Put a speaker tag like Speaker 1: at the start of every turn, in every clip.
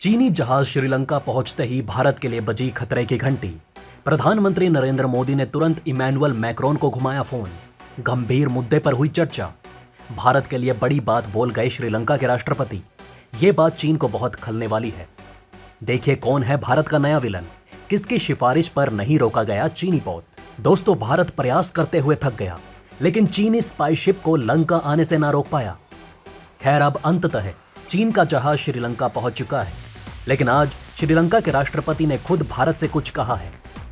Speaker 1: चीनी जहाज श्रीलंका पहुंचते ही भारत के लिए बजी खतरे की घंटी। प्रधानमंत्री नरेंद्र मोदी ने तुरंत इमैनुअल मैक्रोन को घुमाया फोन। गंभीर मुद्दे पर हुई चर्चा। भारत के लिए बड़ी बात बोल गए श्रीलंका के राष्ट्रपति। ये बात चीन को बहुत खलने वाली है। देखिए कौन है भारत का नया विलन, किसकी सिफारिश पर नहीं रोका गया चीनी पोत। दोस्तों, भारत प्रयास करते हुए थक गया, लेकिन चीनी स्पाई शिप को लंका आने से ना रोक पाया। खैर, अब अंततः चीन का जहाज श्रीलंका पहुंच चुका है, लेकिन आज श्रीलंका के राष्ट्रपति ने खुद भारत से कुछ कहा है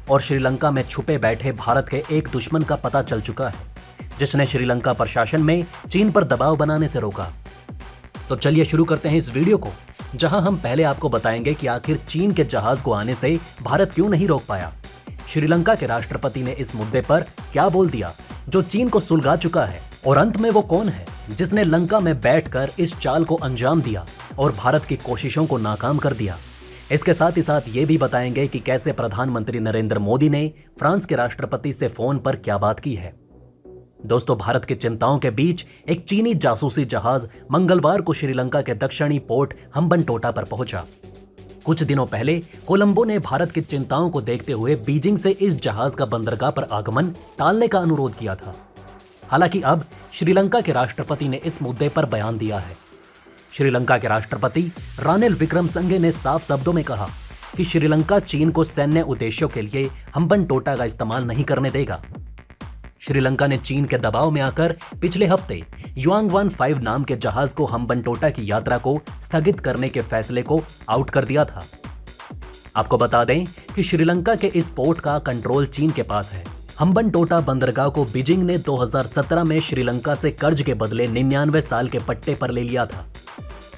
Speaker 1: और श्रीलंका में छुपे बैठे भारत के एक दुश्मन का पता चल चुका है, जिसने श्रीलंका प्रशासन में चीन पर दबाव बनाने से रोका। तो चलिए शुरू करते हैं इस वीडियो को, जहां हम पहले आपको बताएंगे कि आखिर चीन के जहाज को आने से भारत क्यों नहीं रोक पाया। श्रीलंका के राष्ट्रपति ने इस मुद्दे पर क्या बोल दिया जो चीन को सुलगा चुका है, और अंत में वो कौन है जिसने लंका में बैठकर इस चाल को अंजाम दिया और भारत की कोशिशों को नाकाम कर दिया। इसके साथ ही साथ ये भी बताएंगे कि कैसे प्रधानमंत्री नरेंद्र मोदी ने फ्रांस के राष्ट्रपति से फोन पर क्या बात की है। दोस्तों, भारत की चिंताओं के बीच एक चीनी जासूसी जहाज मंगलवार को श्रीलंका के दक्षिणी पोर्ट हम्बनटोटा पर पहुंचा। कुछ दिनों पहले कोलंबो ने भारत की चिंताओं को देखते हुए बीजिंग से इस जहाज का बंदरगाह पर आगमन टालने का अनुरोध किया था। हालांकि अब श्रीलंका के राष्ट्रपति ने इस मुद्दे पर बयान दिया है। श्रीलंका के राष्ट्रपति रानिल विक्रमसिंघे ने साफ शब्दों में कहा कि श्रीलंका चीन को सैन्य उद्देश्यों के लिए हम्बनटोटा का इस्तेमाल नहीं करने देगा। श्रीलंका ने चीन के दबाव में आकर पिछले हफ्ते युआंगवान 5 नाम के जहाज को हम्बनटोटा की यात्रा को स्थगित करने के फैसले को आउट कर दिया था। आपको बता दें कि श्रीलंका के इस पोर्ट का कंट्रोल चीन के पास है। हम्बनटोटा बंदरगाह को बीजिंग ने 2017 में श्रीलंका से कर्ज के बदले 99 साल के पट्टे पर ले लिया था।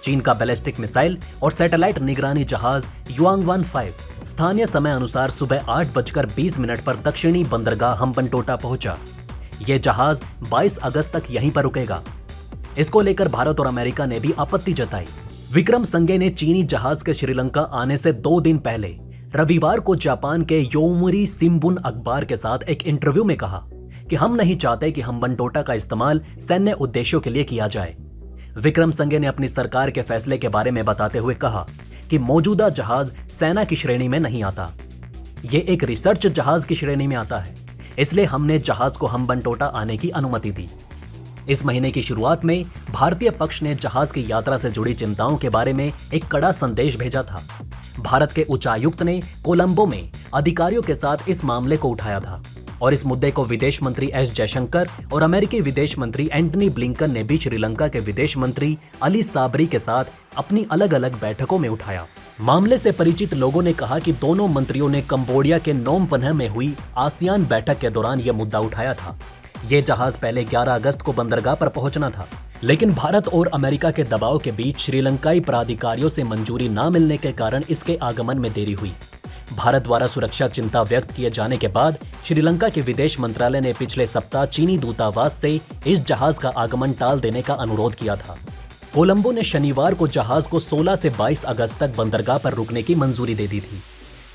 Speaker 1: चीन का बैलिस्टिक मिसाइल और सैटेलाइट निगरानी जहाज युआंगवान 5 स्थानीय समय अनुसार सुबह 8:20 पर दक्षिणी बंदरगाह हम्बनटोटा पहुंचा। यह जहाज 22 अगस्त तक यहीं पर रुकेगा। इसको लेकर भारत और अमेरिका ने भी आपत्ति जताई। विक्रमसिंघे ने चीनी जहाज के श्रीलंका आने से 2 दिन पहले रविवार को जापान के योमिरी शिंबुन अखबार के साथ एक इंटरव्यू में कहा कि हम नहीं चाहते कि हम्बनटोटा का इस्तेमाल सैन्य उद्देश्यों के लिए किया जाए। विक्रमसिंघे ने अपनी सरकार के फैसले के बारे में बताते हुए कहा कि मौजूदा जहाज सेना की श्रेणी में नहीं आता, ये एक रिसर्च जहाज की श्रेणी में आता है, इसलिए हमने जहाज को हम्बनटोटा आने की अनुमति दी। इस महीने की शुरुआत में भारतीय पक्ष ने जहाज की यात्रा से जुड़ी चिंताओं के बारे में एक कड़ा संदेश भेजा था। भारत के उच्चायुक्त ने कोलंबो में अधिकारियों के साथ इस मामले को उठाया था और इस मुद्दे को विदेश मंत्री एस जयशंकर और अमेरिकी विदेश मंत्री एंटनी ब्लिंकन ने भी श्रीलंका के विदेश मंत्री अली साबरी के साथ अपनी अलग अलग बैठकों में उठाया। मामले से परिचित लोगों ने कहा कि दोनों मंत्रियों ने कंबोडिया के नोम पन्ह में हुई आसियान बैठक के दौरान यह मुद्दा उठाया था। ये जहाज पहले 11 अगस्त को बंदरगाह पर पहुंचना था, लेकिन भारत और अमेरिका के दबाव के बीच श्रीलंकाई प्राधिकारियों से मंजूरी न मिलने के कारण इसके आगमन में देरी हुई। भारत द्वारा सुरक्षा चिंता व्यक्त किए जाने के बाद श्रीलंका के विदेश मंत्रालय ने पिछले सप्ताह चीनी दूतावास से इस जहाज का आगमन टाल देने का अनुरोध किया था। कोलंबो ने शनिवार को जहाज को 16 से 22 अगस्त तक बंदरगाह पर रुकने की मंजूरी दे दी थी।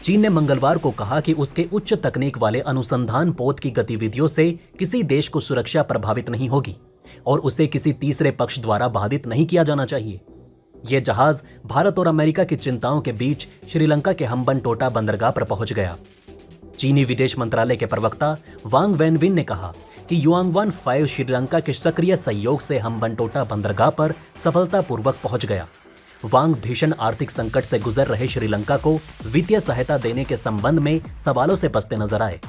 Speaker 1: चीन ने मंगलवार को कहा कि उसके उच्च तकनीक वाले अनुसंधान पोत की गतिविधियों से किसी देश को सुरक्षा प्रभावित नहीं होगी और उसे किसी तीसरे पक्ष द्वारा बाधित नहीं किया जाना चाहिए। यह जहाज भारत और अमेरिका की चिंताओं के बीच श्रीलंका के हम्बनटोटा बंदरगाह पर पहुंच गया। चीनी विदेश मंत्रालय के प्रवक्ता वांग वेनविन ने कहा कि युआंगवान 5 श्रीलंका के सक्रिय सहयोग से हम्बनटोटा बंदरगाह पर सफलतापूर्वक पहुंच गया। वांग भीषण आर्थिक संकट से गुजर रहे श्रीलंका को वित्तीय सहायता देने के संबंध में सवालों से बचते नजर आए।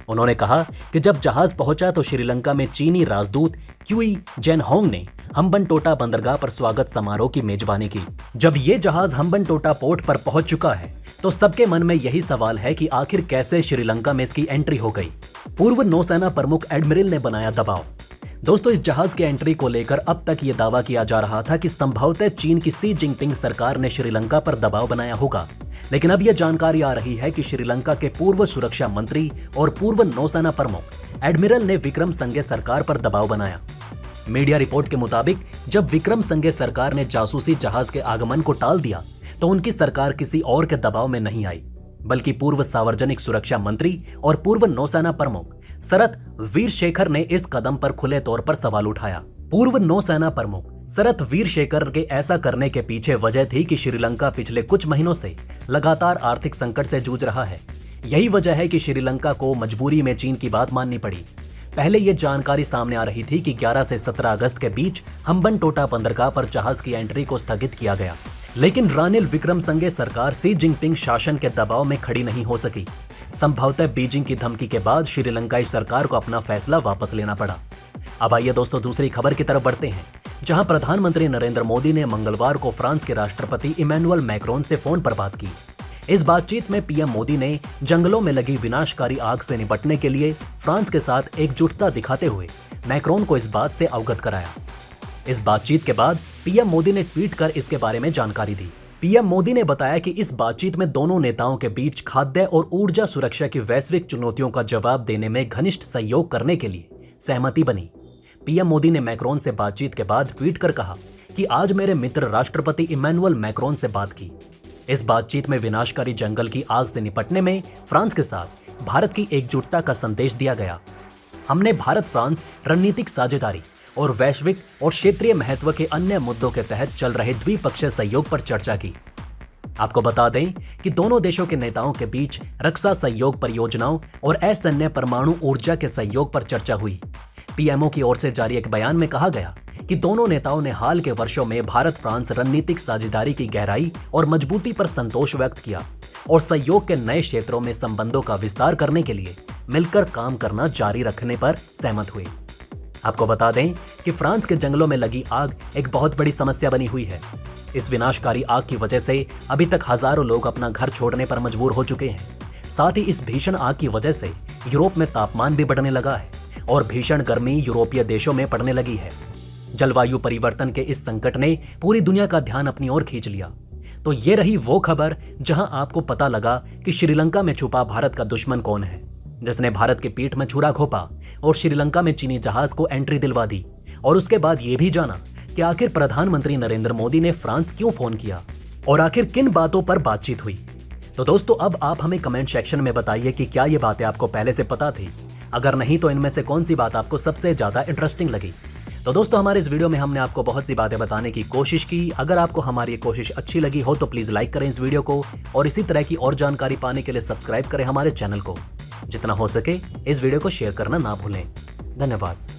Speaker 1: उन्होंने कहा कि जब जहाज पहुंचा तो श्रीलंका में चीनी राजदूत क्यूई जेनहोंग ने हम्बनटोटा बंदरगाह पर स्वागत समारोह की मेजबानी की। जब ये जहाज हम्बनटोटा पोर्ट पर पहुंच चुका है तो सबके मन में यही सवाल है कि आखिर कैसे श्रीलंका में इसकी एंट्री हो गई। पूर्व नौसेना प्रमुख एडमिरल ने बनाया दबाव। दोस्तों, इस जहाज की एंट्री को लेकर अब तक ये दावा किया जा रहा था कि संभवतः चीन की शी जिनपिंग सरकार ने श्रीलंका पर दबाव बनाया होगा, लेकिन अब यह जानकारी आ रही है कि श्रीलंका के पूर्व सुरक्षा मंत्री और पूर्व नौसेना प्रमुख एडमिरल ने विक्रमसिंघे सरकार पर दबाव बनाया। मीडिया रिपोर्ट के मुताबिक जब विक्रमसिंघे सरकार ने जासूसी जहाज के आगमन को टाल दिया तो उनकी सरकार किसी और के दबाव में नहीं आई, बल्कि पूर्व सार्वजनिक सुरक्षा मंत्री और पूर्व नौसेना प्रमुख शरद वीरशेखर ने इस कदम पर खुले तौर पर सवाल उठाया। पूर्व नौसेना प्रमुख शरत वीरशेखर के ऐसा करने के पीछे वजह थी कि श्रीलंका पिछले कुछ महीनों से लगातार आर्थिक संकट से जूझ रहा है। यही वजह है कि श्रीलंका को मजबूरी में चीन की बात माननी पड़ी। पहले ये जानकारी सामने आ रही थी कि 11 से 17 अगस्त के बीच हम्बनटोटा बंदरगाह पर जहाज की एंट्री को स्थगित किया गया, लेकिन रानिल विक्रमसिंघे सरकार शी जिनपिंग शासन के दबाव में खड़ी नहीं हो सकी। संभवतः बीजिंग की धमकी के बाद श्रीलंकाई सरकार को अपना फैसला वापस लेना पड़ा। अब आइए दोस्तों दूसरी खबर की तरफ बढ़ते हैं, जहां प्रधानमंत्री नरेंद्र मोदी ने मंगलवार को फ्रांस के राष्ट्रपति इमैनुअल मैक्रोन से फोन पर बात की। इस बातचीत में पीएम मोदी ने जंगलों में लगी विनाशकारी आग से निपटने के लिए फ्रांस के साथ एकजुटता दिखाते हुए मैक्रोन को इस बात से अवगत कराया। इस बातचीत के बाद पीएम मोदी ने ट्वीट कर इसके बारे में जानकारी दी। पीएम मोदी ने बताया कि इस बातचीत में दोनों नेताओं के बीच खाद्य और ऊर्जा सुरक्षा की वैश्विक चुनौतियों का जवाब देने में घनिष्ठ सहयोग करने के लिए सहमति बनी। पीएम मोदी ने मैक्रोन से बातचीत के बाद ट्वीट कर कहा कि आज मेरे मित्र राष्ट्रपति इमैनुअल मैक्रोन से बात की। इस बातचीत में विनाशकारी जंगल की आग से निपटने में फ्रांस के साथ भारत की एकजुटता का संदेश दिया गया। हमने भारत फ्रांस रणनीतिक साझेदारी और वैश्विक और क्षेत्रीय महत्व के अन्य मुद्दों के तहत चल रहे द्विपक्षीय सहयोग पर चर्चा की। आपको बता दें कि दोनों देशों के नेताओं के बीच रक्षा सहयोग परियोजनाओं और असैन्य परमाणु ऊर्जा के सहयोग पर चर्चा हुई। पीएमओ की ओर से जारी एक बयान में कहा गया कि दोनों नेताओं ने हाल के वर्षों में भारत फ्रांस रणनीतिक साझेदारी की गहराई और मजबूती पर संतोष व्यक्त किया और सहयोग के नए क्षेत्रों में संबंधों का विस्तार करने के लिए मिलकर काम करना जारी रखने पर सहमत हुए। आपको बता दें कि फ्रांस के जंगलों में लगी आग एक बहुत बड़ी समस्या बनी हुई है। इस विनाशकारी आग की वजह से अभी तक हजारों लोग अपना घर छोड़ने पर मजबूर हो चुके हैं। साथ ही इस भीषण आग की वजह से यूरोप में तापमान भी बढ़ने लगा है और भीषण गर्मी यूरोपीय देशों में पड़ने लगी है। जलवायु परिवर्तन के इस संकट ने पूरी दुनिया का ध्यान अपनी ओर खींच लिया। तो ये रही वो खबर जहां आपको पता लगा कि श्रीलंका में छुपा भारत का दुश्मन कौन है, जिसने भारत की पीठ में छुरा घोंपा और श्रीलंका में चीनी जहाज को एंट्री दिलवा दी। और उसके बाद ये भी जाना कि आखिर प्रधानमंत्री नरेंद्र मोदी ने फ्रांस क्यों फोन किया और आखिर किन बातों पर बातचीत हुई। तो दोस्तों अब आप हमें कमेंट सेक्शन में बताइए कि क्या ये बातें आपको पहले से पता थी। अगर नहीं तो इनमें से कौन सी बात आपको सबसे ज्यादा इंटरेस्टिंग लगी। तो दोस्तों हमारे इस वीडियो में हमने आपको बहुत सी बातें बताने की कोशिश की। अगर आपको हमारी ये कोशिश अच्छी लगी हो तो प्लीज लाइक करें इस वीडियो को और इसी तरह की और जानकारी पाने के लिए सब्सक्राइब करें हमारे चैनल को। जितना हो सके इस वीडियो को शेयर करना ना भूलें। धन्यवाद।